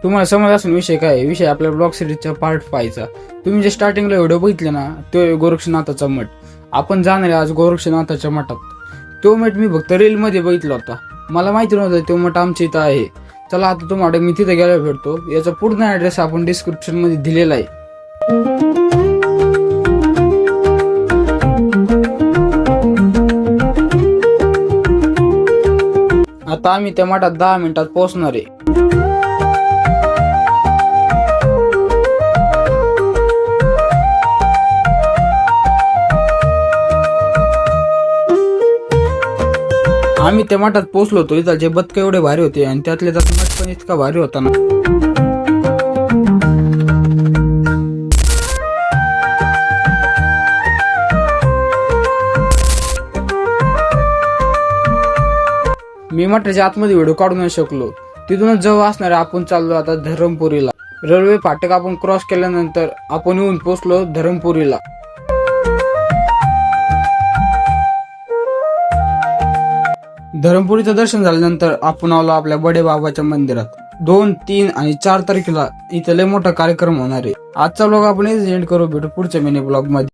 तुम्हाला समज असेल विषय काय आहे. विषय आपल्या ब्लॉग सिरीजच्या पार्ट 5 चा. तुम्ही जे स्टार्टिंगला व्हिडिओ बघितले ना, तो गोरक्षनाथाचा मठ. आपण जाणार आहे आज गोरक्षनाथाच्या मठात. तो मठ मी फक्त रील मध्ये बघितला होता, मला माहिती नव्हतं तो मठ आमच्या इथं आहे. चला आता तुम्हाला मी तिथे गेल्यावर भेटतो. याचा पूर्ण ऍड्रेस आपण डिस्क्रिप्शन मध्ये दिलेला आहे. आता आम्ही त्या मठात 10 मिनिटात पोहोचणार आहे. आम्ही त्या मठात पोहोचलो होतो. इथलचे बदक एवढे भारी होते आणि त्यातले त्यात मठ पण इतका भारी होता ना. मी मठाच्या आतमध्ये व्हिडिओ काढू नाही शकलो. तिथूनच जवळ असणार आपण चाललो आता धरमपुरीला. रेल्वे फाटक आपण क्रॉस केल्यानंतर आपण येऊन पोहोचलो धरमपुरीला. धरमपुरीचं दर्शन झाल्यानंतर आपण आलो आपल्या बडे बाबाच्या मंदिरात. 2, 3 आणि 4 तारखेला इथे लय मोठा कार्यक्रम होणार आहे. आजचा ब्लॉग आपण एंड करू. भेटू पुढच्या मिनी ब्लॉग मध्ये.